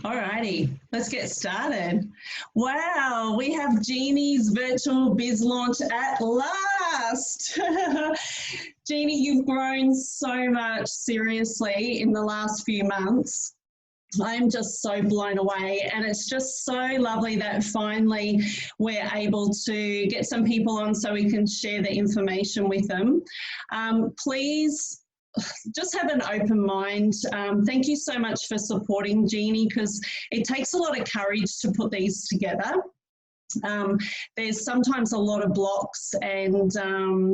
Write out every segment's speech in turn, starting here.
Alrighty, let's get started. Wow, we have Jeannie's virtual biz launch at last. Jeannie, you've grown so much, seriously, in the last few months. I'm just so blown away, and it's just so lovely that finally we're able to get some people on so we can share the information with them. Please just have an open mind. Thank you so much for supporting Jeannie, because it takes a lot of courage to put these together. There's sometimes a lot of blocks, and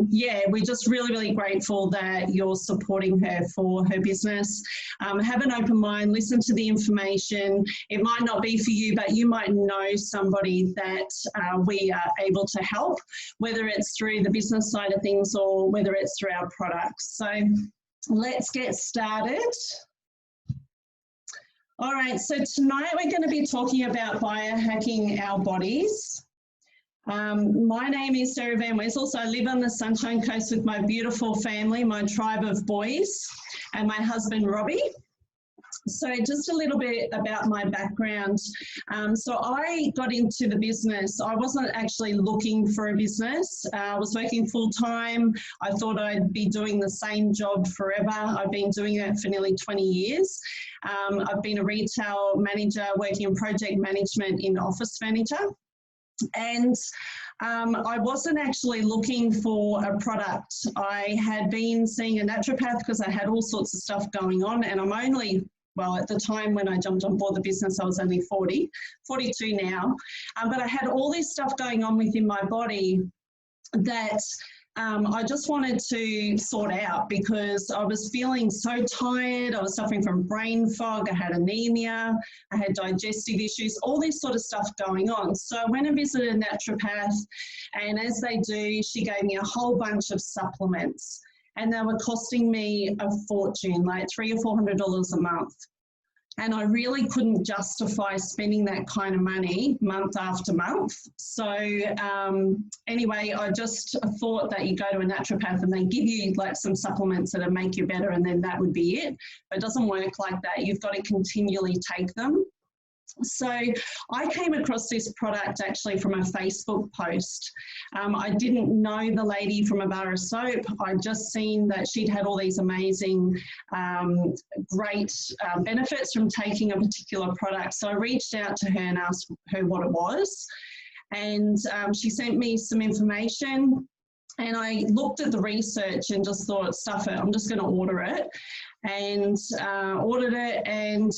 yeah, we're just really grateful that you're supporting her for her business. Have an open mind, listen to the information. It might not be for you, but you might know somebody that we are able to help, whether it's through the business side of things or whether it's through our products. So let's get started. All right, so tonight we're going to be talking about biohacking our bodies. My name is Sarah Van Wezel. I live on the Sunshine Coast with my beautiful family, my tribe of boys, and my husband, Robbie. So just a little bit about my background. So I got into the business. I wasn't actually looking for a business. I was working full time. I thought I'd be doing the same job forever. I've been doing it for nearly 20 years. I've been a retail manager working in project management in office furniture. And I wasn't actually looking for a product. I had been seeing a naturopath because I had all sorts of stuff going on, and I'm only, well, at the time when I jumped on board the business, I was only 42 now. But I had all this stuff going on within my body that I just wanted to sort out, because I was feeling so tired. I was suffering from brain fog. I had anemia. I had digestive issues, all this sort of stuff going on. So I went and visited a naturopath, and as they do, she gave me a whole bunch of supplements. And they were costing me a fortune, like $300 or $400 a month. And I really couldn't justify spending that kind of money month after month. So anyway, I just thought that you go to a naturopath and they give you like some supplements that'll make you better, and then that would be it. But it doesn't work like that. You've got to continually take them. So I came across this product actually from a Facebook post. I didn't know the lady from a bar of soap. I'd just seen that she'd had all these amazing, great benefits from taking a particular product. So I reached out to her and asked her what it was. And she sent me some information. And I looked at the research and just thought, stuff it, I'm just going to order it. And ordered it and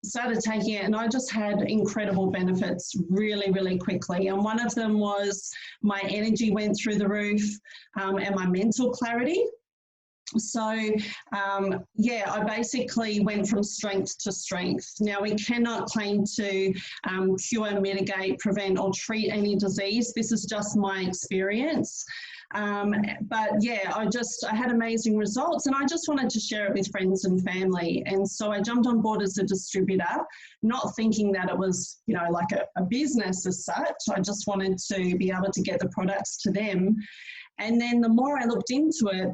started taking it, and I just had incredible benefits really quickly. And one of them was my energy went through the roof, and my mental clarity. So yeah, I basically went from strength to strength. Now, we cannot claim to cure, mitigate, prevent or treat any disease. This is just my experience. But yeah, I had amazing results, and I just wanted to share it with friends and family. And so I jumped on board as a distributor, not thinking that it was, you know, like a business as such. I just wanted to be able to get the products to them. And then the more I looked into it,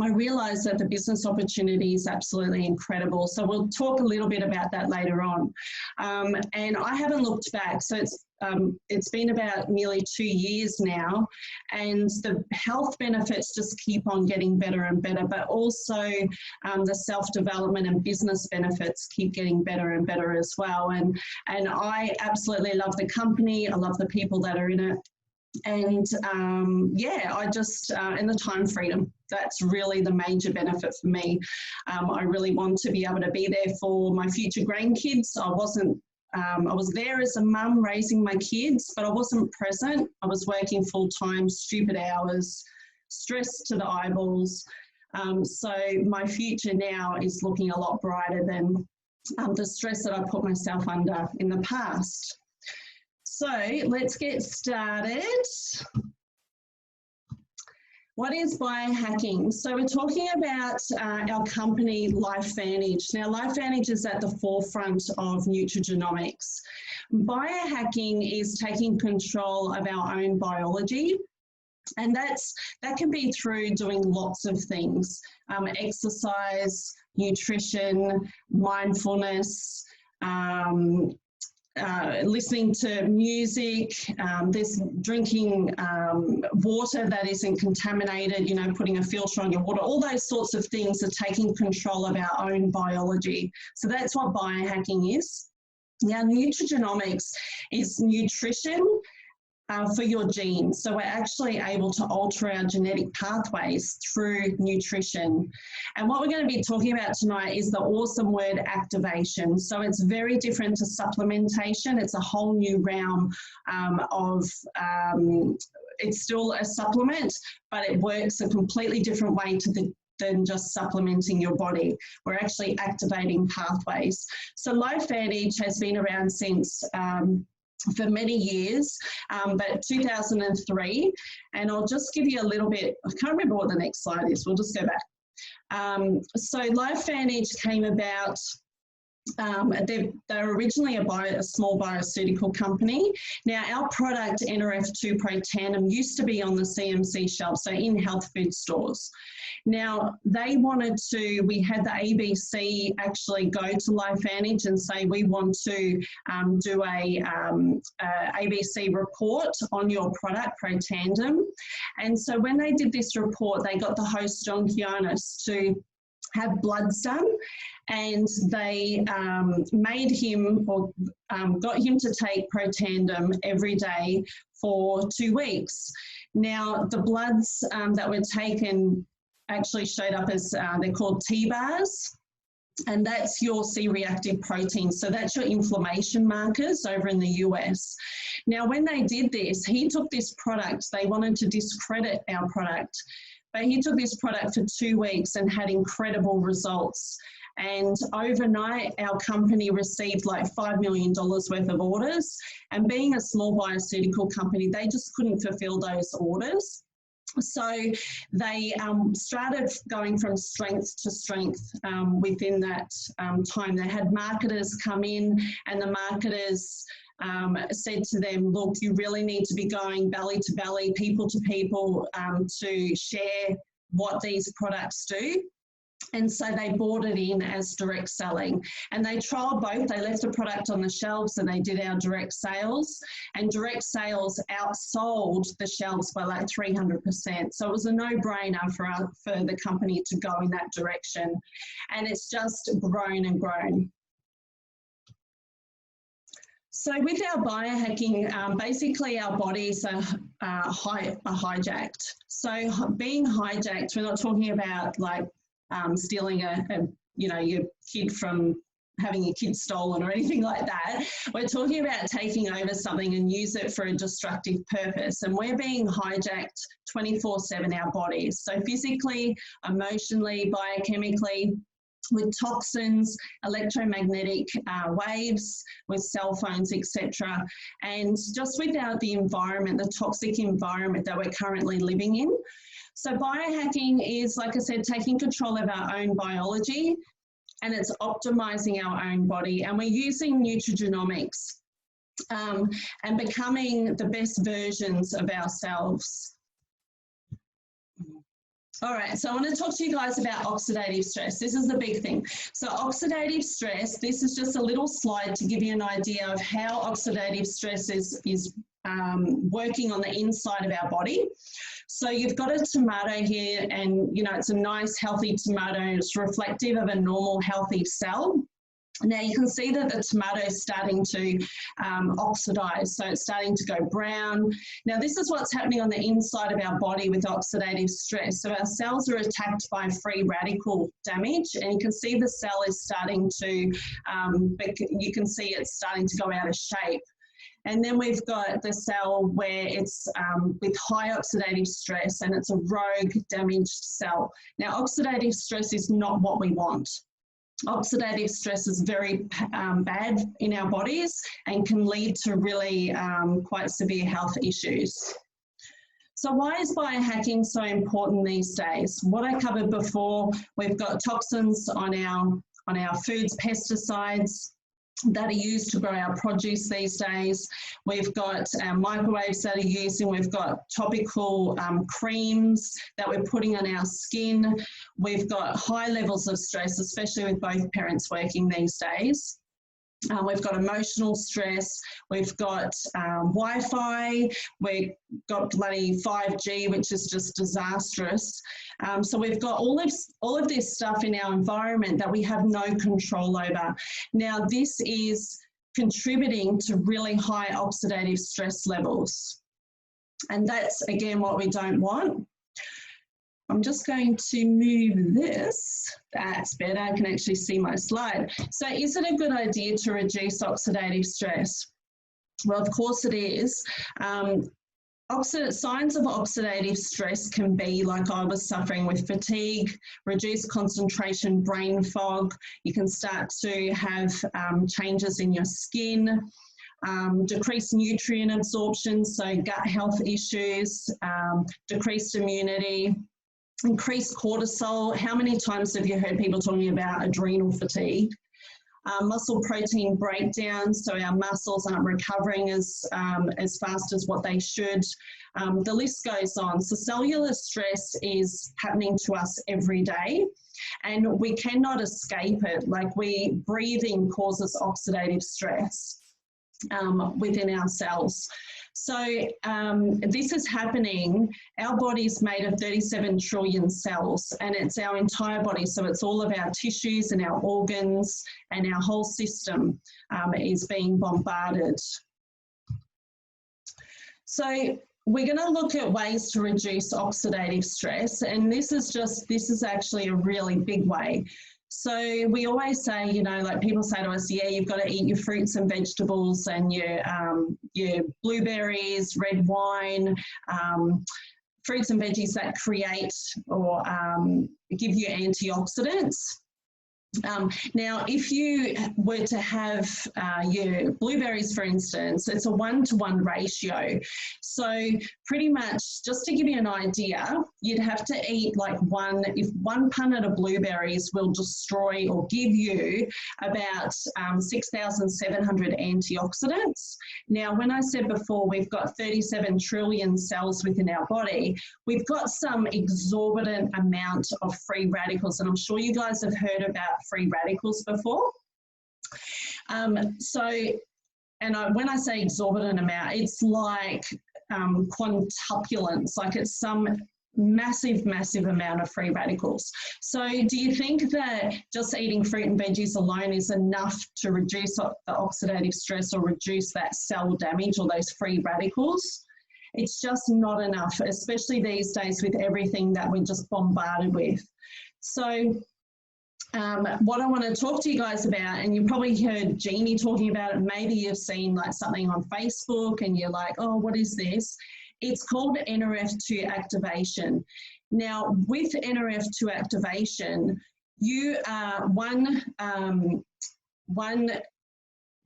I realized that the business opportunity is absolutely incredible. So we'll talk a little bit about that later on. And I haven't looked back. So it's been about nearly 2 years now, and the health benefits just keep on getting better and better, but also the self-development and business benefits keep getting better and better as well. And I absolutely love the company. I love the people that are in it. And yeah, I just, and the time freedom, that's really the major benefit for me. I really want to be able to be there for my future grandkids. I was there as a mum raising my kids, but I wasn't present. I was working full time, stupid hours, stressed to the eyeballs. So my future now is looking a lot brighter than the stress that I put myself under in the past. So let's get started. What is biohacking? So we're talking about our company, LifeVantage. Now, LifeVantage is at the forefront of Nutrigenomics. Biohacking is taking control of our own biology, and that can be through doing lots of things: exercise, nutrition, mindfulness, listening to music, there's drinking water that isn't contaminated, you know, putting a filter on your water, all those sorts of things are taking control of our own biology. So that's what biohacking is. Now, nutrigenomics is nutrition for your genes. So we're actually able to alter our genetic pathways through nutrition. And what we're going to be talking about tonight is the awesome word activation. So it's very different to supplementation. It's a whole new realm it's still a supplement, but it works a completely different way than just supplementing your body. We're actually activating pathways. So low FADH has been around since for many years, but 2003, and I'll just give you a little bit, I can't remember what the next slide is, we'll just go back. So low FADH came about, they're originally a small bioceutical company. Now our product NRF2 Pro Tandem used to be on the CMC shelf, so in health food stores. Now they wanted to, we had the ABC actually go to low FADH and say we want to do a ABC report on your product Pro Tandem. And so when they did this report, they got the host John Kionis to have bloods done, and they made him or got him to take Pro Tandem every day for 2 weeks. Now the bloods that were taken actually showed up as they're called T-bars, and that's your C-reactive protein. So that's your inflammation markers over in the US. Now when they did this, he took this product, they wanted to discredit our product, but he took this product for 2 weeks and had incredible results. And overnight, our company received like $5 million worth of orders. And being a small bioceutical company, they just couldn't fulfill those orders. So they started going from strength to strength within that time. They had marketers come in, and the marketers said to them, look, you really need to be going belly to belly, people to people, to share what these products do. And so they bought it in as direct selling, and they trialed both. They left the product on the shelves and they did our direct sales, and direct sales outsold the shelves by like 300%. So it was a no-brainer for the company to go in that direction, and it's just grown and grown. So with our biohacking, basically our bodies are hijacked. So being hijacked, we're not talking about like stealing your kid from having your kid stolen or anything like that. We're talking about taking over something and use it for a destructive purpose. And we're being hijacked 24/7, our bodies. So physically, emotionally, biochemically, with toxins, electromagnetic waves, with cell phones, etc. And just without the environment, the toxic environment that we're currently living in. So biohacking is, like I said, taking control of our own biology, and it's optimizing our own body. And we're using nutrigenomics and becoming the best versions of ourselves. All right, so I want to talk to you guys about oxidative stress. This is the big thing. So oxidative stress, this is just a little slide to give you an idea of how oxidative stress is working on the inside of our body. So you've got a tomato here, and you know, it's a nice healthy tomato. It's reflective of a normal healthy cell. Now you can see that the tomato is starting to oxidize, so it's starting to go brown. Now this is what's happening on the inside of our body with oxidative stress. So our cells are attacked by free radical damage, and you can see the cell is starting to, you can see it's starting to go out of shape. And then we've got the cell where it's with high oxidative stress, and it's a rogue damaged cell. Now oxidative stress is not what we want. Oxidative stress is very bad in our bodies and can lead to really quite severe health issues. So why is biohacking so important these days? What I covered before, we've got toxins on our foods, pesticides that are used to grow our produce these days. We've got microwaves that are used, and we've got topical creams that we're putting on our skin. We've got high levels of stress, especially with both parents working these days. We've got emotional stress, we've got Wi-Fi, we've got bloody 5G, which is just disastrous. So we've got all of this stuff in our environment that we have no control over. Now, this is contributing to really high oxidative stress levels. And that's, again, what we don't want. I'm just going to move this. That's better. I can actually see my slide. So is it a good idea to reduce oxidative stress? Well, of course it is. Signs of oxidative stress can be like I was suffering with fatigue, reduced concentration, brain fog. You can start to have changes in your skin, decreased nutrient absorption, so gut health issues, decreased immunity, increased cortisol. How many times have you heard people talking about adrenal fatigue? Muscle protein breakdown, so our muscles aren't recovering as fast as what they should. The list goes on. So cellular stress is happening to us every day, and we cannot escape it. Like, breathing causes oxidative stress within our cells. So this is happening. Our body's made of 37 trillion cells, and it's our entire body. So it's all of our tissues and our organs, and our whole system is being bombarded. So we're going to look at ways to reduce oxidative stress, and this is actually a really big way. So we always say, you know, like people say to us, yeah, you've got to eat your fruits and vegetables and your blueberries, red wine, fruits and veggies that create or give you antioxidants. Now, if you were to have your blueberries, for instance, it's a 1-to-1 ratio. So pretty much, just to give you an idea, you'd have to eat like if 1 punnet of blueberries will destroy or give you about 6,700 antioxidants. Now, when I said before, we've got 37 trillion cells within our body, we've got some exorbitant amount of free radicals, and I'm sure you guys have heard about free radicals before. When I say exorbitant amount, it's like quintupulence, like it's some massive amount of free radicals. So do you think that just eating fruit and veggies alone is enough to reduce the oxidative stress or reduce that cell damage or those free radicals? It's just not enough, especially these days with everything that we're just bombarded with. So what I want to talk to you guys about, and you probably heard Jeannie talking about it, maybe you've seen like something on Facebook and you're like, oh, what is this? It's called NRF2 activation. Now, with NRF2 activation, you one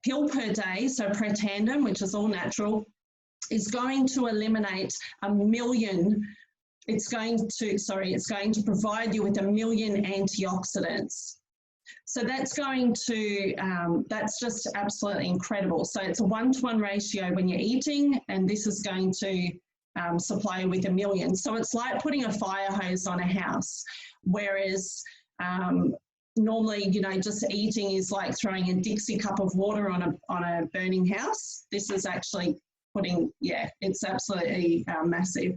pill per day, so Protandim, which is all natural, is going to eliminate 1 million. It's going to provide you with 1 million antioxidants. So that's going to, that's just absolutely incredible. So it's a 1-to-1 ratio when you're eating, and this is going to supply you with 1 million. So it's like putting a fire hose on a house, whereas normally, you know, just eating is like throwing a Dixie cup of water on a burning house. This is actually putting, yeah, it's absolutely massive.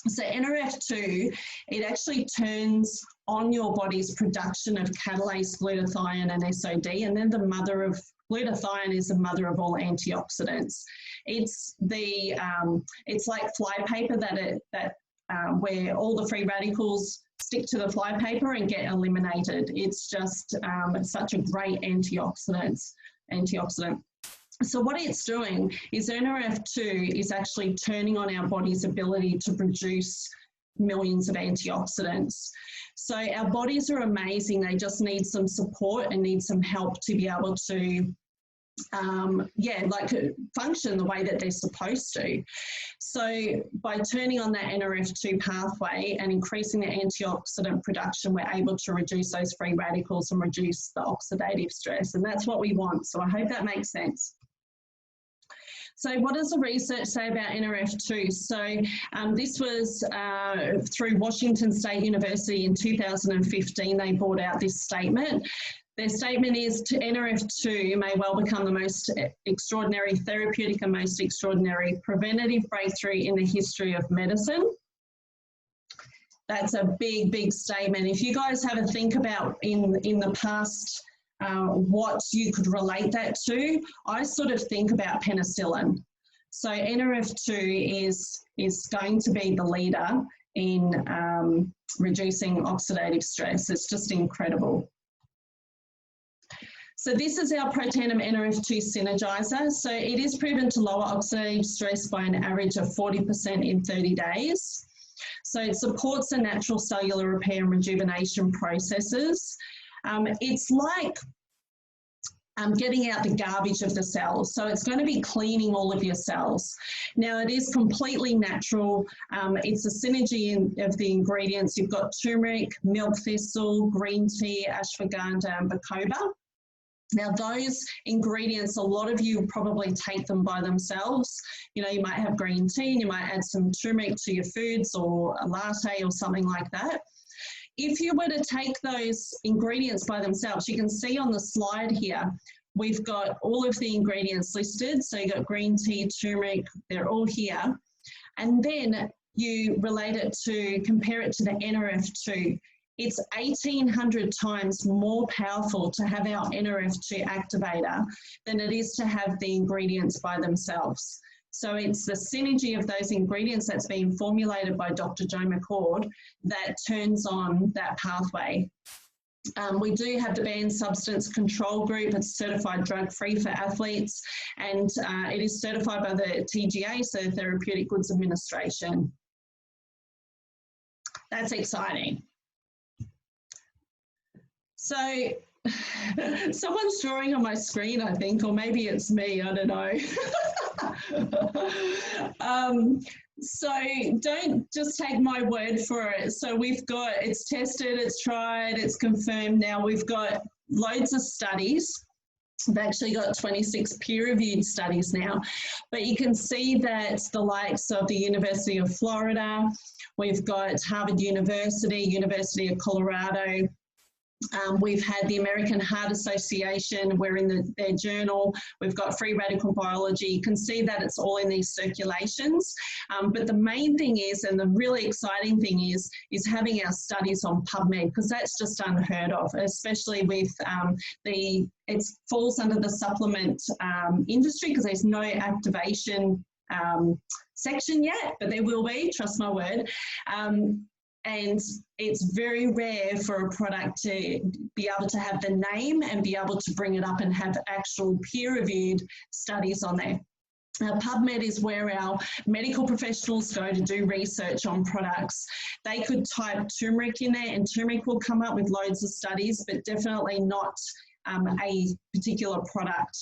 So NRF2, it actually turns on your body's production of catalase, glutathione, and SOD, and then the mother of glutathione is the mother of all antioxidants. It's the it's like flypaper where all the free radicals stick to the flypaper and get eliminated. It's just such a great antioxidant. So what it's doing is NRF2 is actually turning on our body's ability to produce millions of antioxidants. So our bodies are amazing. They just need some support and need some help to be able to function the way that they're supposed to. So by turning on that NRF2 pathway and increasing the antioxidant production, we're able to reduce those free radicals and reduce the oxidative stress, and that's what we want. So I hope that makes sense. So what does the research say about NRF2? So this was through Washington State University in 2015. They brought out this statement. Their statement is, NRF2 may well become the most extraordinary therapeutic and most extraordinary preventative breakthrough in the history of medicine. That's a big, big statement. If you guys have a think about in the past what you could relate that to, I sort of think about penicillin. So NRF2 is going to be the leader in reducing oxidative stress. It's just incredible. So this is our Protandim NRF2 synergizer. So it is proven to lower oxidative stress by an average of 40% in 30 days. So it supports the natural cellular repair and rejuvenation processes. It's like getting out the garbage of the cells. So it's going to be cleaning all of your cells. Now it is completely natural. It's a synergy of the ingredients. You've got turmeric, milk thistle, green tea, ashwagandha and bacopa. Now those ingredients, a lot of you probably take them by themselves. You know, you might have green tea and you might add some turmeric to your foods or a latte or something like that. If you were to take those ingredients by themselves, you can see on the slide here, we've got all of the ingredients listed. So you've got green tea, turmeric, they're all here. And then you relate it to, compare it to the NRF2. It's 1,800 times more powerful to have our NRF2 activator than it is to have the ingredients by themselves. So it's the synergy of those ingredients that's been formulated by Dr. Joe McCord that turns on that pathway. We do have the banned substance control group. It's certified drug-free for athletes, and it is certified by the TGA, so Therapeutic Goods Administration. That's exciting. So someone's drawing on my screen, I think, or maybe it's me, I don't know. So don't just take my word for it. So we've got, it's tested, it's tried, it's confirmed. Now we've got loads of studies. We've actually got 26 peer-reviewed studies now, but you can see that the likes of the University of Florida, we've got Harvard University, University of Colorado, we've had the American Heart Association, we're in their journal, we've got free radical biology. You can see that it's all in these circulations. But the main thing is, and the really exciting thing is having our studies on PubMed, because that's just unheard of, especially with it falls under the supplement industry, because there's no activation section yet, but there will be, trust my word. And it's very rare for a product to be able to have the name and be able to bring it up and have actual peer-reviewed studies on there. PubMed is where our medical professionals go to do research on products. They could type turmeric in there and turmeric will come up with loads of studies, but definitely not a particular product,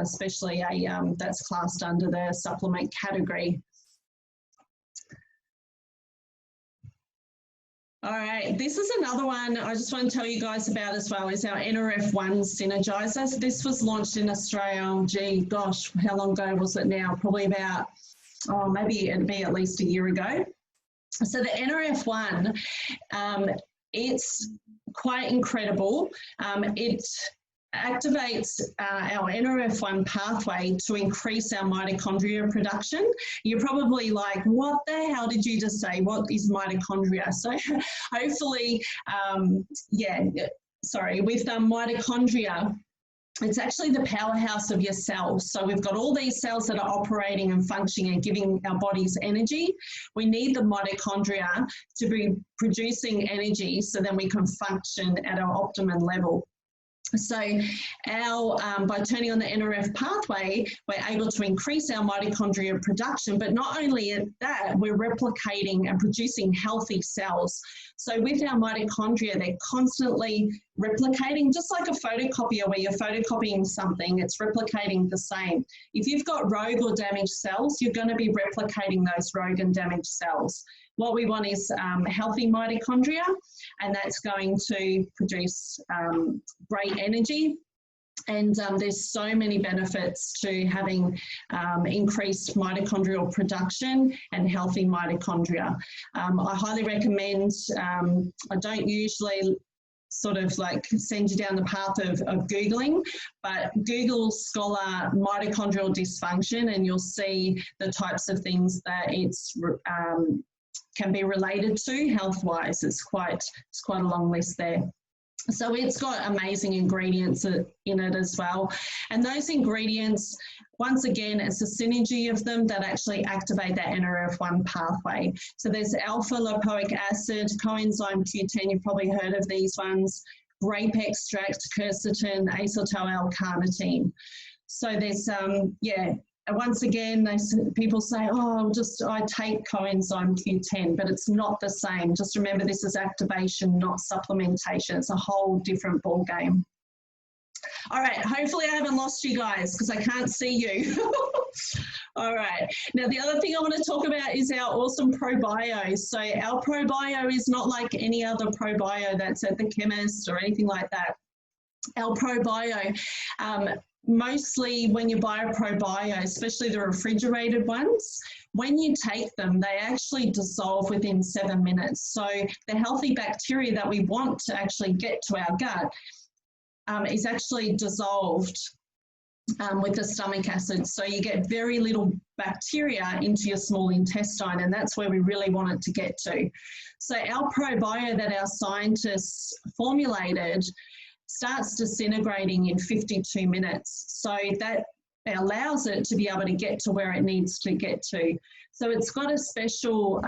especially that's classed under the supplement category. All right, this is another one I just want to tell you guys about as well, is our NRF1 Synergizer. So this was launched in Australia, gee, gosh, how long ago was it now? Probably about, oh, maybe it'd be at least a year ago. So the NRF1, it's quite incredible. It activates our NRF1 pathway to increase our mitochondria production. You're probably like, what the hell did you just say? What is mitochondria? So hopefully, with mitochondria, it's actually the powerhouse of your cells. So we've got all these cells that are operating and functioning and giving our bodies energy. We need the mitochondria to be producing energy so then we can function at our optimum level. So by turning on the NRF pathway, we're able to increase our mitochondria production, but not only that, we're replicating and producing healthy cells. So with our mitochondria, they're constantly replicating, just like a photocopier where you're photocopying something, it's replicating the same. If you've got rogue or damaged cells, you're going to be replicating those rogue and damaged cells. What we want is healthy mitochondria, and that's going to produce great energy. And there's so many benefits to having increased mitochondrial production and healthy mitochondria. I highly recommend, I don't usually sort of like send you down the path of Googling, but Google Scholar mitochondrial dysfunction and you'll see the types of things that it's can be related to health-wise. It's quite a long list there. So it's got amazing ingredients in it as well. And those ingredients, once again, it's a synergy of them that actually activate that NRF1 pathway. So there's alpha lipoic acid, coenzyme Q10, you've probably heard of these ones, grape extract, quercetin, acetyl L-carnitine. So there's, once again, people say, oh, I take coenzyme Q10, but it's not the same. Just remember, this is activation, not supplementation. It's a whole different ball game. All right, hopefully I haven't lost you guys because I can't see you. All right, now the other thing I want to talk about is our awesome ProBio. So our ProBio is not like any other ProBio that's at the chemist or anything like that. Our ProBio, mostly when you buy a ProBio, especially the refrigerated ones, when you take them, they actually dissolve within 7 minutes. So the healthy bacteria that we want to actually get to our gut is actually dissolved with the stomach acid. So you get very little bacteria into your small intestine, and that's where we really want it to get to. So our ProBio that our scientists formulated starts disintegrating in 52 minutes. So that allows it to be able to get to where it needs to get to. So it's got a special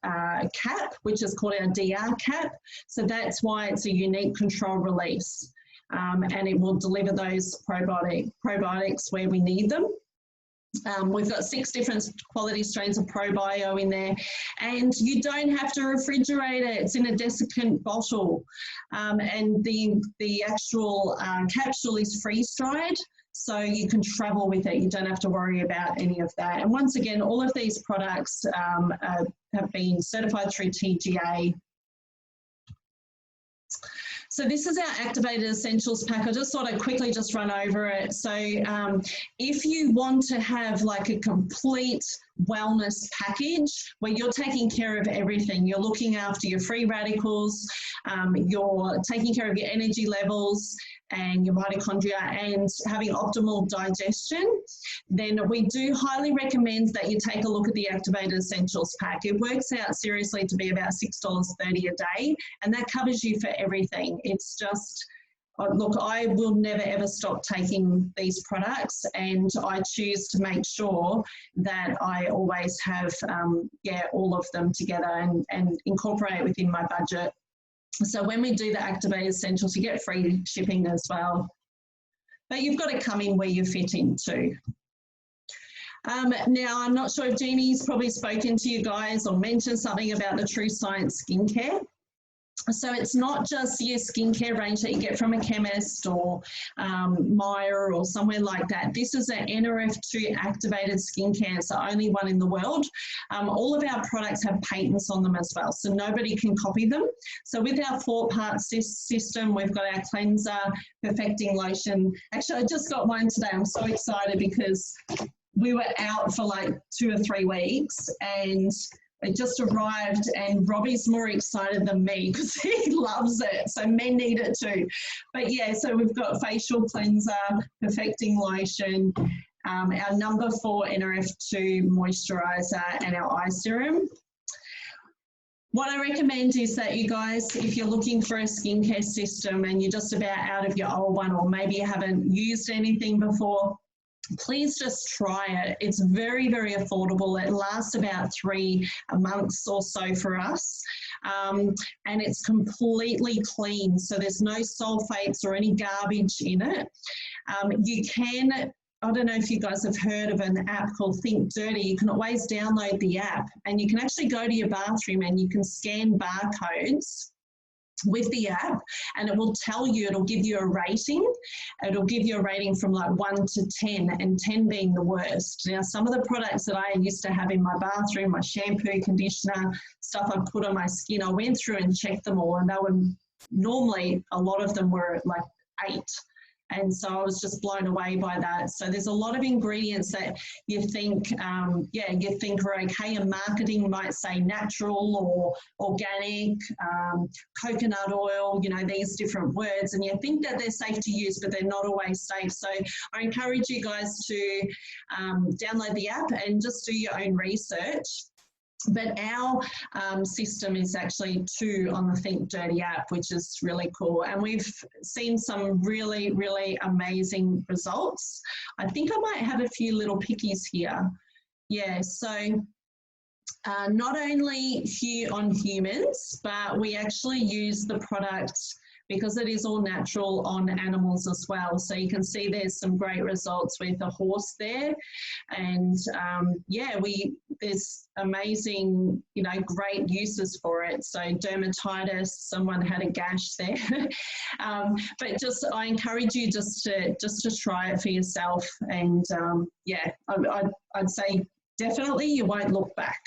cap, which is called our DR cap. So that's why it's a unique control release. And it will deliver those probiotics where we need them. We've got 6 different quality strains of ProBio in there, and you don't have to refrigerate it. It's in a desiccant bottle, and the actual capsule is freeze-dried, so you can travel with it. You don't have to worry about any of that. And once again, all of these products have been certified through TGA. So this is our Activated Essentials pack. I just thought I'd quickly just run over it. So if you want to have like a complete wellness package where you're taking care of everything, you're looking after your free radicals, you're taking care of your energy levels and your mitochondria and having optimal digestion, then we do highly recommend that you take a look at the Activated Essentials pack. It works out seriously to be about $6.30 a day, and that covers you for everything. It's just, look, I will never ever stop taking these products, and I choose to make sure that I always have all of them together and incorporate within my budget. So when we do the Activated Essentials, you get free shipping as well. But you've got to come in where you fit in too. Now, I'm not sure if Jeannie's probably spoken to you guys or mentioned something about the True Science skincare. So it's not just your skincare range that you get from a chemist or Myer or somewhere like that. This is an NRF2 activated skincare. It's the only one in the world. All of our products have patents on them as well, so nobody can copy them. So with our 4-part system, we've got our cleanser, perfecting lotion. Actually, I just got mine today. I'm so excited because we were out for like 2 or 3 weeks and it just arrived, and Robbie's more excited than me because he loves it. So men need it too. But yeah, so we've got facial cleanser, perfecting lotion, our number 4 NRF2 moisturizer, and our eye serum. What I recommend is that you guys, if you're looking for a skincare system and you're just about out of your old one, or maybe you haven't used anything before, please just try it. It's very, very affordable. It lasts about 3 months or so for us. And it's completely clean. So there's no sulfates or any garbage in it. You can, I don't know if you guys have heard of an app called Think Dirty. You can always download the app and you can actually go to your bathroom and you can scan barcodes with the app, and it will tell you, it'll give you a rating. It'll give you a rating from like 1 to 10, and 10 being the worst. Now, some of the products that I used to have in my bathroom, my shampoo, conditioner, stuff I put on my skin, I went through and checked them all, and they were normally, a lot of them were like 8. And so I was just blown away by that. So there's a lot of ingredients that you think, you think are okay, and marketing might say natural or organic, coconut oil, you know, these different words, and you think that they're safe to use, but they're not always safe. So I encourage you guys to download the app and just do your own research. But our system is actually 2 on the Think Dirty app, which is really cool. And we've seen some really, really amazing results. I think I might have a few little pickies here. Yeah, so not only on humans, but we actually use the product, because it is all natural, on animals as well. So you can see there's some great results with a horse there. And there's amazing, you know, great uses for it. So dermatitis, someone had a gash there. But just, I encourage you just to try it for yourself. And I'd say definitely you won't look back.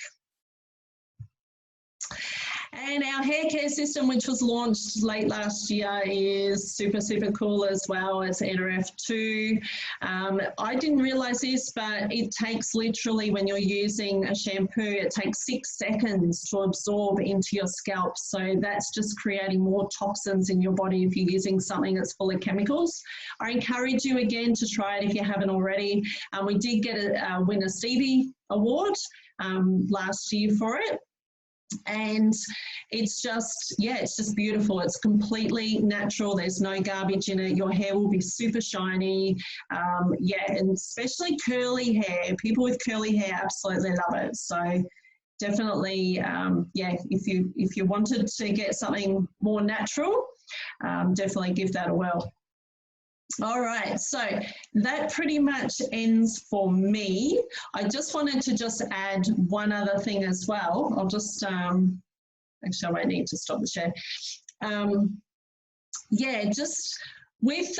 And our hair care system, which was launched late last year, is super, super cool as well. It's NRF2. I didn't realise this, but it takes literally, when you're using a shampoo, it takes 6 seconds to absorb into your scalp. So that's just creating more toxins in your body if you're using something that's full of chemicals. I encourage you again to try it if you haven't already. We did get a win a Stevie Award last year for it. And it's just beautiful. It's completely natural. There's no garbage in it. Your hair will be super shiny. And especially curly hair. People with curly hair absolutely love it. So definitely, if you wanted to get something more natural, definitely give that a whirl. All right, so that pretty much ends for me. I just wanted to add one other thing as well. I'll just, actually I might need to stop the share. Just with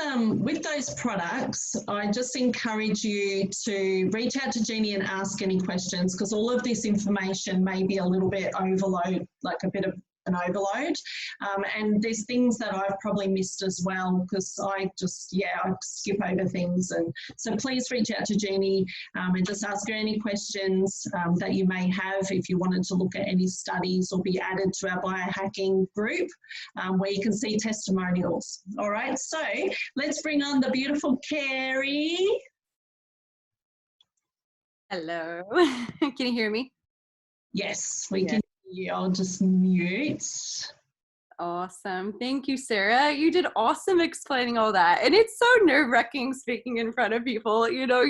those products, I just encourage you to reach out to Jeannie and ask any questions, because all of this information may be a little bit overload, like a bit of an overload, and there's things that I've probably missed as well, because I skip over things. And so please reach out to Jeannie and just ask her any questions that you may have, if you wanted to look at any studies or be added to our biohacking group, where you can see testimonials. All right, so let's bring on the beautiful Kari. Hello. Can you hear me? Yes, we can. Yeah, I'll just mute. Awesome. Thank you, Sarah. You did awesome explaining all that. And it's so nerve-wracking speaking in front of people, you know,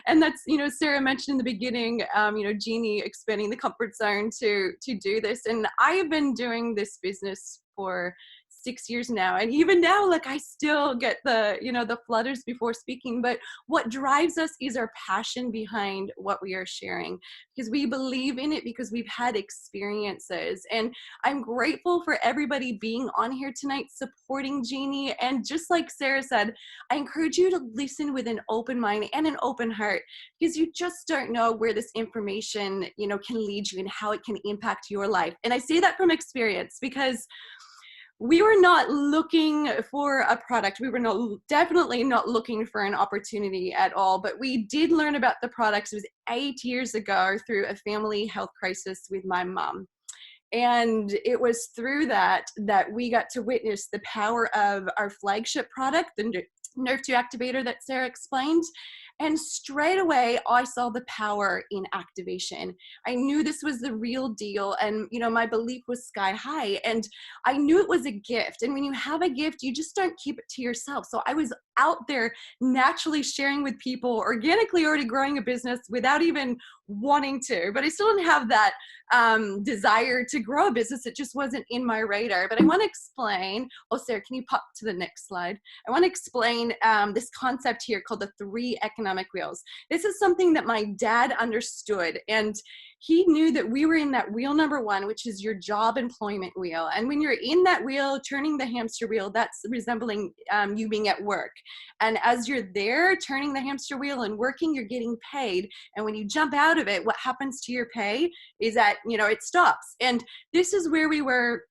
that's, you know, Sarah mentioned in the beginning, you know, Jeannie expanding the comfort zone to do this. And I have been doing this business for 6 years now, and even now, like, I still get the, you know, the flutters before speaking. But what drives us is our passion behind what we are sharing, because we believe in it, because we've had experiences. And I'm grateful for everybody being on here tonight supporting Jeannie. And just like Sarah said, I encourage you to listen with an open mind and an open heart, because you just don't know where this information, you know, can lead you and how it can impact your life. And I say that from experience, because we were not looking for a product. We were definitely not looking for an opportunity at all, but we did learn about the products. It was 8 years ago through a family health crisis with my mom. And it was through that we got to witness the power of our flagship product, the Nerve 2 activator that Sarah explained. And straight away, I saw the power in activation. I knew this was the real deal. And, you know, my belief was sky high. And I knew it was a gift. And when you have a gift, you just don't keep it to yourself. So I was out there naturally sharing with people, organically already growing a business without even wanting to. But I still didn't have that desire to grow a business. It just wasn't in my radar. But I want to explain, Sarah, can you pop to the next slide? I want to explain this concept here called the 3 economic wheels. This is something that my dad understood, and he knew that we were in that wheel number 1, which is your job employment wheel. And when you're in that wheel, turning the hamster wheel, that's resembling you being at work. And as you're there turning the hamster wheel and working, you're getting paid. And when you jump out of it, what happens to your pay is that, you know, it stops. And this is where we were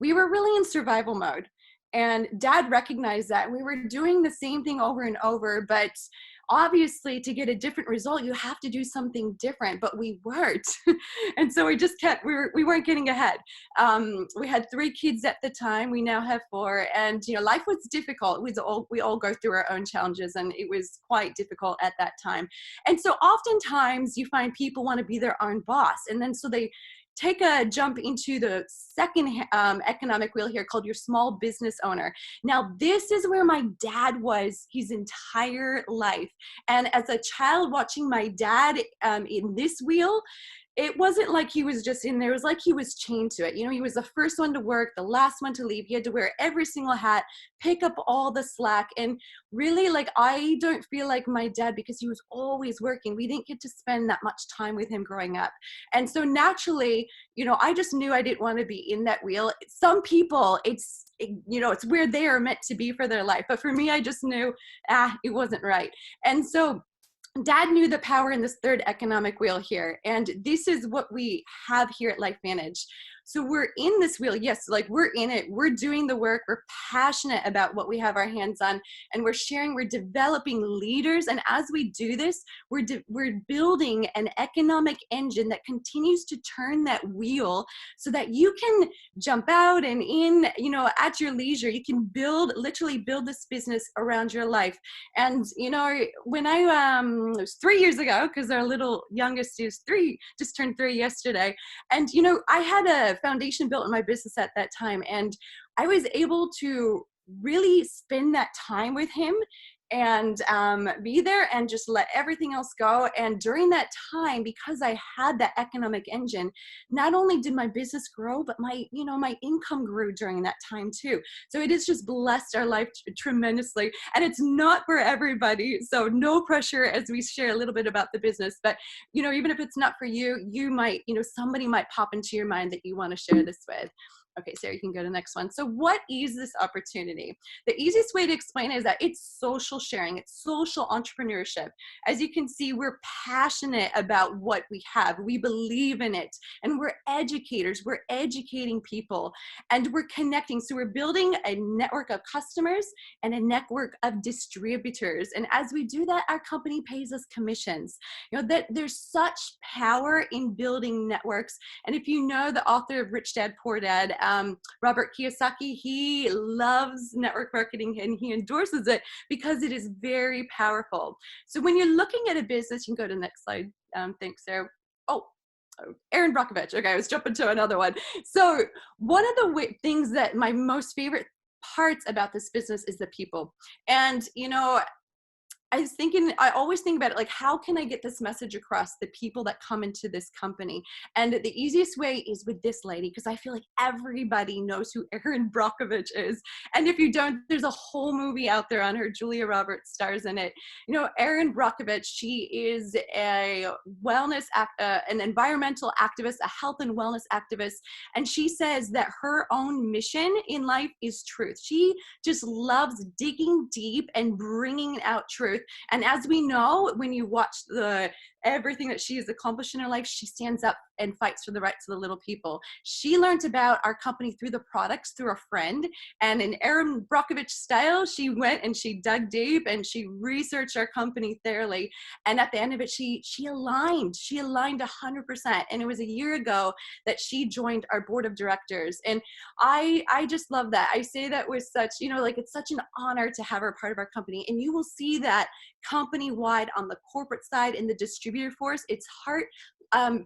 really in survival mode. And Dad recognized that. We were doing the same thing over and over, but obviously to get a different result, you have to do something different, but we weren't. And so we just kept, we weren't getting ahead. We had 3 kids at the time. We now have 4. And, you know, life was difficult. We all go through our own challenges, and it was quite difficult at that time. And so oftentimes you find people want to be their own boss. And then so they take a jump into the second economic wheel here called your small business owner. Now, this is where my dad was his entire life. And as a child watching my dad in this wheel, it wasn't like he was just in there. It was like he was chained to it. You know, he was the first one to work, the last one to leave. He had to wear every single hat, pick up all the slack. And really, like, I don't feel like my dad, because he was always working, we didn't get to spend that much time with him growing up. And so naturally, you know, I just knew I didn't want to be in that wheel. Some people, you know, it's where they are meant to be for their life. But for me, I just knew, it wasn't right. And so Dad knew the power in this third economic wheel here. And this is what we have here at LifeVantage. So we're in this wheel. Yes, like we're in it. We're doing the work. We're passionate about what we have our hands on, and we're sharing, we're developing leaders. And as we do this, we're building an economic engine that continues to turn that wheel so that you can jump out and in, you know, at your leisure. You can literally build this business around your life. And, you know, when it was 3 years ago, because our little youngest is 3, just turned 3 yesterday. And, you know, I had a foundation built in my business at that time, and I was able to really spend that time with him and be there and just let everything else go. And during that time, because I had that economic engine, not only did my business grow, but my income grew during that time too. So it has just blessed our life tremendously. And it's not for everybody, so no pressure as we share a little bit about the business. But, you know, even if it's not for you, you might, you know, somebody might pop into your mind that you want to share this with. Okay, Sarah, you can go to the next one. So what is this opportunity? The easiest way to explain it is that it's social sharing. It's social entrepreneurship. As you can see, we're passionate about what we have. We believe in it. And we're educators. We're educating people. And we're connecting. So we're building a network of customers and a network of distributors. And as we do that, our company pays us commissions. You know, that there's such power in building networks. And if you know the author of Rich Dad, Poor Dad, Robert Kiyosaki, he loves network marketing and he endorses it because it is very powerful. So when you're looking at a business, you can go to the next slide. Thanks, Sarah. Oh, Erin Brockovich. Okay, I was jumping to another one. So one of the things that my most favorite parts about this business is the people. And, you know, I always think about it, like, how can I get this message across the people that come into this company? And the easiest way is with this lady, because I feel like everybody knows who Erin Brockovich is. And if you don't, there's a whole movie out there on her. Julia Roberts stars in it. You know, Erin Brockovich, she is a an environmental activist, a health and wellness activist. And she says that her own mission in life is truth. She just loves digging deep and bringing out truth. And as we know, when you watch everything that she has accomplished in her life, she stands up and fights for the rights of the little people. She learned about our company through the products, through a friend. And in Erin Brockovich style, she went and she dug deep and she researched our company thoroughly. And at the end of it, she aligned 100%. And it was a year ago that she joined our board of directors. And I just love that. I say that with such, you know, like, it's such an honor to have her part of our company. And you will see that company-wide on the corporate side in the distributor force. It's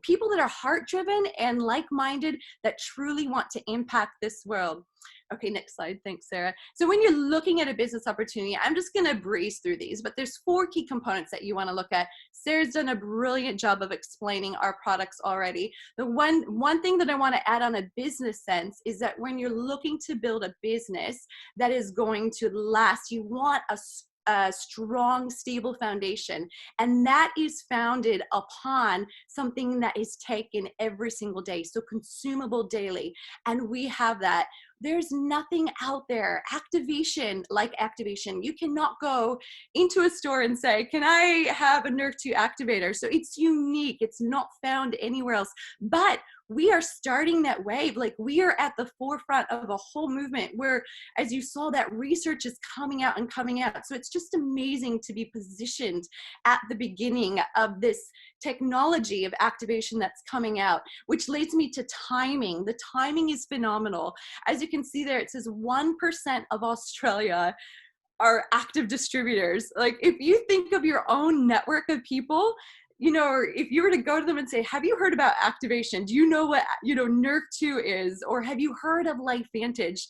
people that are heart-driven and like-minded that truly want to impact this world. Okay, next slide. Thanks, Sarah. So when you're looking at a business opportunity, I'm just going to breeze through these, but there's 4 key components that you want to look at. Sarah's done a brilliant job of explaining our products already. The one thing that I want to add on a business sense is that when you're looking to build a business that is going to last, you want a strong, stable foundation. And that is founded upon something that is taken every single day. So consumable daily. And we have that. There's nothing out there. Activation, like activation. You cannot go into a store and say, can I have a Nerve 2 activator? So it's unique. It's not found anywhere else. But we are starting that wave. Like, we are at the forefront of a whole movement where, as you saw, that research is coming out and coming out. So it's just amazing to be positioned at the beginning of this technology of activation that's coming out, which leads me to timing. The timing is phenomenal. As you can see there, it says 1% of Australia are active distributors. Like, if you think of your own network of people, you know, or if you were to go to them and say, have you heard about activation? Do you know what, you know, Nerf 2 is? Or have you heard of LifeVantage?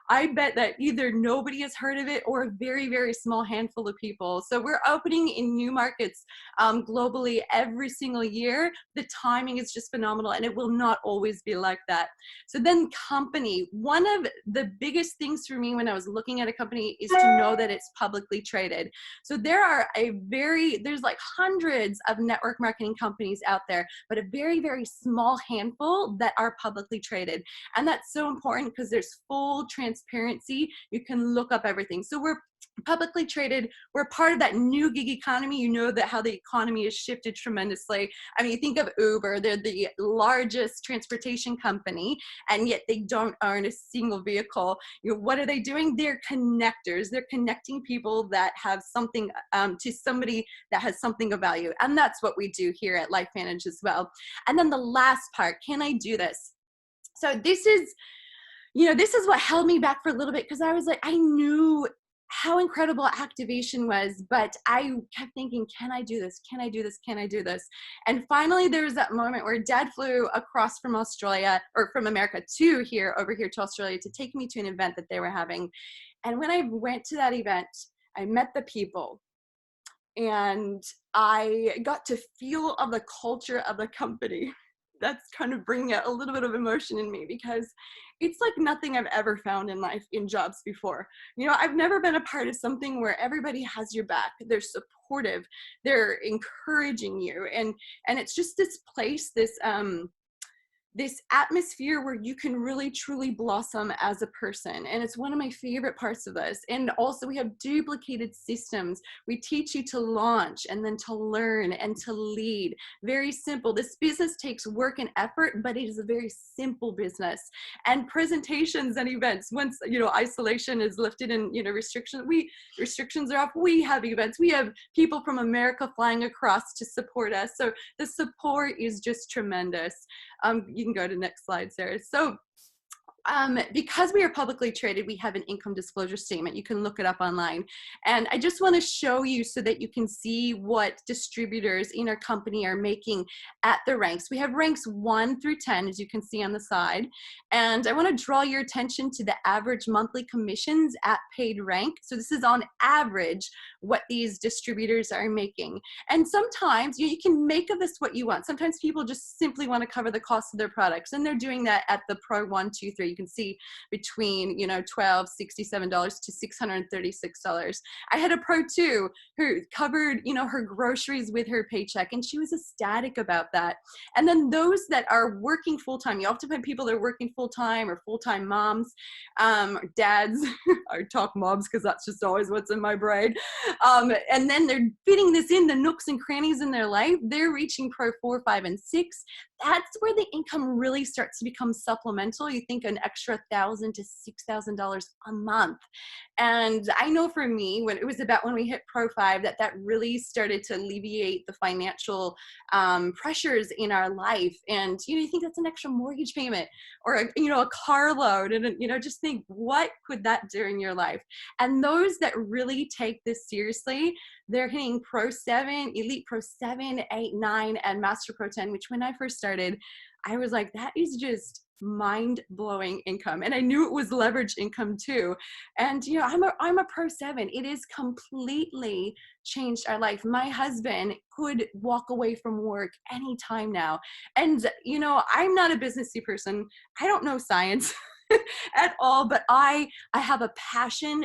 I bet that either nobody has heard of it or a very, very small handful of people. So we're opening in new markets globally every single year. The timing is just phenomenal, and it will not always be like that. So then company, one of the biggest things for me when I was looking at a company is to know that it's publicly traded. So there's like hundreds of network marketing companies out there, but a very, very small handful that are publicly traded. And that's so important because there's full transparency. You can look up everything. So we're publicly traded. We're part of that new gig economy. You know that how the economy has shifted tremendously. I mean, you think of Uber, they're the largest transportation company, and yet they don't own a single vehicle. You know, what are they doing? They're connectors. They're connecting people that have something to somebody that has something of value. And that's what we do here at LifeVantage as well. And then the last part, can I do this? So this is, you know, this is what held me back for a little bit, because I was like, I knew how incredible activation was, but I kept thinking, can I do this? Can I do this? Can I do this? And finally, there was that moment where Dad flew across from Australia, or from America to here, over here to Australia, to take me to an event that they were having. And when I went to that event, I met the people, and I got to feel of the culture of the company. That's kind of bringing out a little bit of emotion in me, because it's like nothing I've ever found in life in jobs before. You know, I've never been a part of something where everybody has your back. They're supportive. They're encouraging you. And it's just this place, this atmosphere where you can really truly blossom as a person. And it's one of my favorite parts of this. And also, we have duplicated systems. We teach you to launch, and then to learn, and to lead. Very simple. This business takes work and effort, but it is a very simple business. And presentations and events, once, you know, isolation is lifted and, you know, restrictions are off, we have events. We have people from America flying across to support us. So the support is just tremendous. You can go to the next slide, Sarah. So because we are publicly traded, we have an income disclosure statement. You can look it up online. And I just want to show you so that you can see what distributors in our company are making at the ranks. We have ranks 1 through 10, as you can see on the side. And I want to draw your attention to the average monthly commissions at paid rank. So this is on average what these distributors are making. And sometimes you can make of this what you want. Sometimes people just simply want to cover the cost of their products, and they're doing that at the Pro 1, 2, 3. You can see between, you know, $1,267 to $636. I had a Pro 2 who covered, you know, her groceries with her paycheck, and she was ecstatic about that. And then those that are working full-time, you often find people that are working full-time, or full-time moms, dads, I talk moms because that's just always what's in my brain. And then they're fitting this in the nooks and crannies in their life. They're reaching Pro 4, 5, and 6. That's where the income really starts to become supplemental. You think an extra $1,000 to $6,000 a month. And I know for me, when we hit Pro 5, that really started to alleviate the financial pressures in our life. And, you know, you think that's an extra mortgage payment, or a car loan, and, you know, just think, what could that do in your life? And those that really take this seriously, they're hitting Pro 7, Elite Pro 7, 8, 9, and Master Pro 10, which when I first started, I was like, that is just mind-blowing income. And I knew it was leveraged income too. And, you know, I'm a Pro 7. It has completely changed our life. My husband could walk away from work anytime now. And, you know, I'm not a businessy person. I don't know science at all, but I have a passion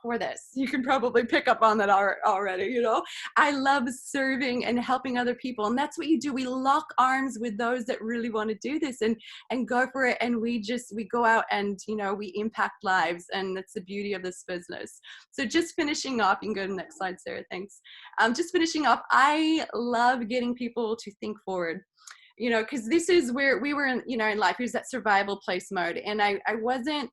for this. You can probably pick up on that already, you know. I love serving and helping other people, and that's what you do. We lock arms with those that really want to do this and go for it, and we go out and, you know, we impact lives, and that's the beauty of this business. So just finishing off, you can go to the next slide, Sarah, thanks. Just finishing off, I love getting people to think forward. you know, because this is where we were in, you know, in life. It was that survival place mode. And I wasn't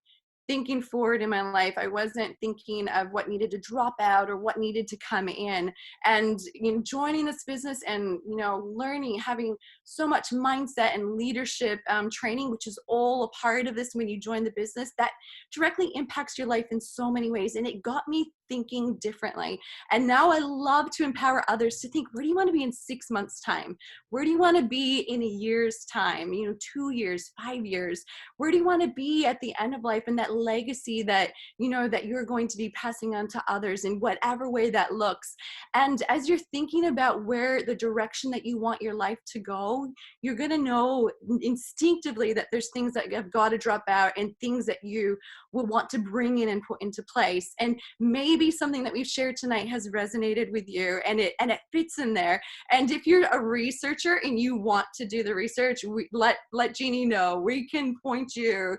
thinking forward in my life. I wasn't thinking of what needed to drop out or what needed to come in. And, you know, joining this business and, you know, learning, having so much mindset and leadership training, which is all a part of this when you join the business, that directly impacts your life in so many ways. And it got me thinking differently. And now I love to empower others to think, where do you want to be in 6 months' time? Where do you want to be in a year's time? You know, 2 years, 5 years? Where do you want to be at the end of life, and that legacy that, you know, that you're going to be passing on to others in whatever way that looks? And as you're thinking about where the direction that you want your life to go, you're going to know instinctively that there's things that have got to drop out and things that you will want to bring in and put into place. And maybe something that we've shared tonight has resonated with you, and it fits in there. And if you're a researcher and you want to do the research, let Jeannie know. We can point you.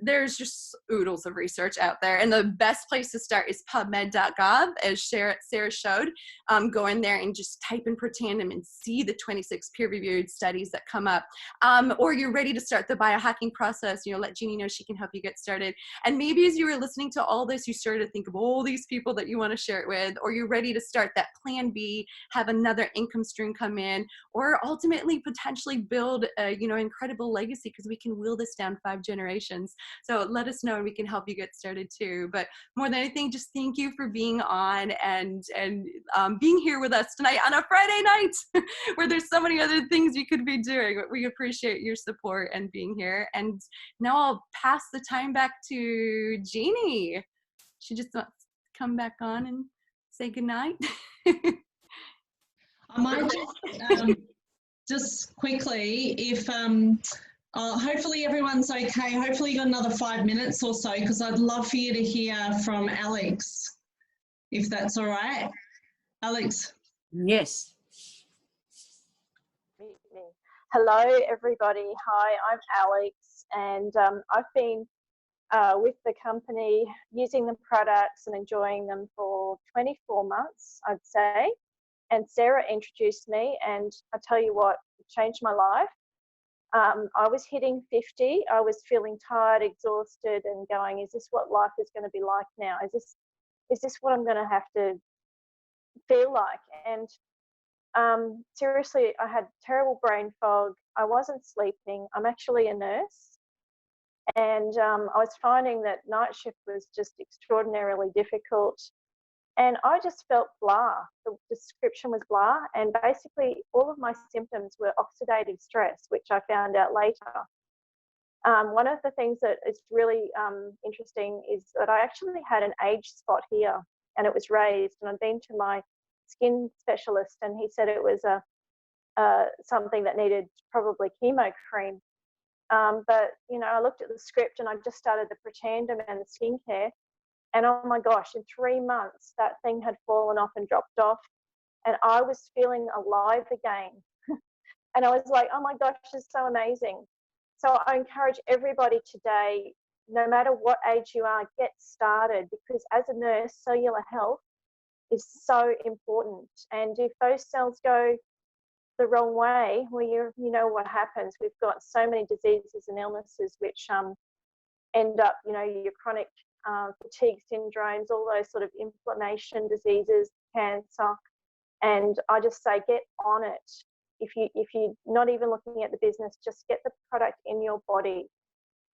There's just oodles of research out there. And the best place to start is pubmed.gov, as Sarah showed. Go in there and just type in Protandim and see the 26 peer-reviewed studies that come up. Or you're ready to start the biohacking process, you know, let Jeannie know. She can help you get started. And maybe as you were listening to all this, you started to think of all these people that you want to share it with, or you're ready to start that plan B, have another income stream come in, or ultimately potentially build a, you know, incredible legacy, because we can wheel this down 5 generations. So let us know and we can help you get started too. But more than anything, just thank you for being on and being here with us tonight on a Friday night where there's so many other things you could be doing. But we appreciate your support and being here. And now I'll pass the time back to Jeannie. She just wants to come back on and say goodnight. I might just quickly, if hopefully everyone's okay. Hopefully you got another 5 minutes or so, because I'd love for you to hear from Alex, if that's all right. Alex. Yes. Hello, everybody. Hi, I'm Alex, and I've been with the company using the products and enjoying them for 24 months, I'd say. And Sarah introduced me, and I tell you what, it changed my life. I was hitting 50. I was feeling tired, exhausted, and going, is this what life is going to be like now? Is this what I'm going to have to feel like? And seriously, I had terrible brain fog. I wasn't sleeping. I'm actually a nurse. And I was finding that night shift was just extraordinarily difficult. And I just felt blah. The description was blah. And basically, all of my symptoms were oxidative stress, which I found out later. One of the things that is really interesting is that I actually had an age spot here, and it was raised. And I'd been to my skin specialist, and he said it was something that needed probably chemo cream. But, you know, I looked at the script, and I just started the Protandim and the skincare. And oh my gosh, in 3 months, that thing had fallen off and dropped off. And I was feeling alive again. And I was like, oh my gosh, this is so amazing. So I encourage everybody today, no matter what age you are, get started, because as a nurse, cellular health is so important. And if those cells go the wrong way, well, you know what happens. We've got so many diseases and illnesses which end up, you know, your chronic fatigue syndromes, all those sort of inflammation diseases, cancer. And I just say, get on it. If you're not even looking at the business, just get the product in your body.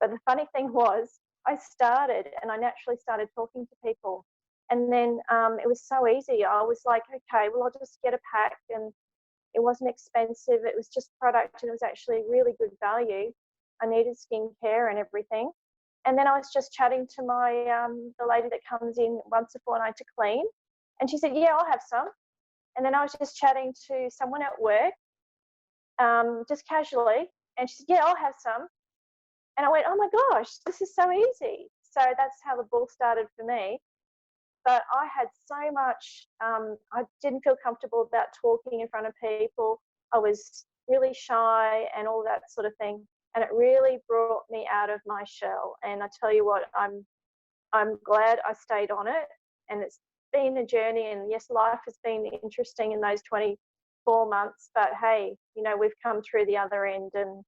But the funny thing was, I started and I naturally started talking to people. And then it was so easy. I was like, okay, well, I'll just get a pack. And it wasn't expensive. It was just product, and it was actually really good value. I needed skincare and everything. And then I was just chatting to my the lady that comes in once a fortnight to clean. And she said, yeah, I'll have some. And then I was just chatting to someone at work, just casually. And she said, yeah, I'll have some. And I went, oh my gosh, this is so easy. So that's how the ball started for me. But I had so much, I didn't feel comfortable about talking in front of people. I was really shy and all that sort of thing. And it really brought me out of my shell. And I tell you what, I'm glad I stayed on it. And it's been a journey. And yes, life has been interesting in those 24 4 months, but hey, you know, we've come through the other end, and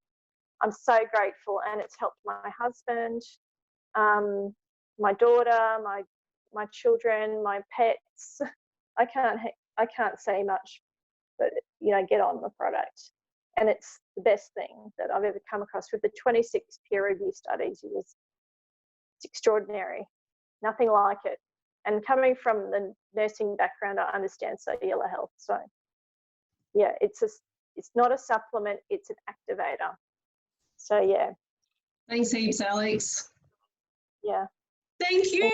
I'm so grateful. And it's helped my husband, my daughter, my children, my pets. I can't say much, but you know, get on the product. And it's the best thing that I've ever come across. With the 26 peer review studies, it's extraordinary. Nothing like it. And coming from the nursing background, I understand cellular health. So yeah, it's not a supplement, it's an activator. So yeah. Thanks heaps, Alex. Yeah. Thank you.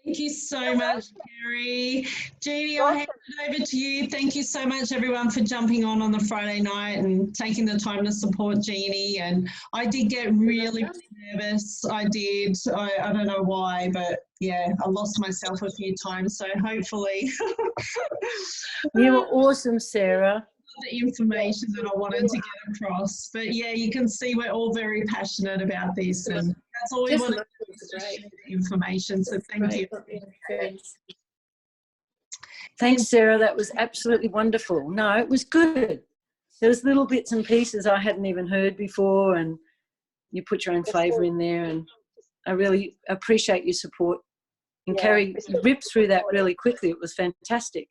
Thank you so much, Kari. Jeannie, I'll hand it over to you. Thank you so much, everyone, for jumping on the Friday night and taking the time to support Jeannie. And I did get really nervous. I did. I don't know why, but yeah, I lost myself a few times. So hopefully. You were awesome, Sarah. The information that I wanted to get across. But yeah, you can see we're all very passionate about this, and that's all we want to do is just share the information. So thank you. Thanks, Sarah. That was absolutely wonderful. No, it was good. There was little bits and pieces I hadn't even heard before, and you put your own flavour in there, and I really appreciate your support. And Kari ripped through that really quickly. It was fantastic.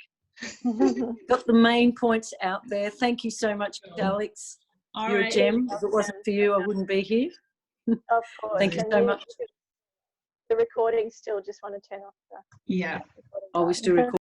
Got the main points out there. Thank you so much, Alex. You're a gem. If it wasn't for you, I wouldn't be here. Of course. Thank you so much. The recording still just want to turn off the yeah. Oh, we still record.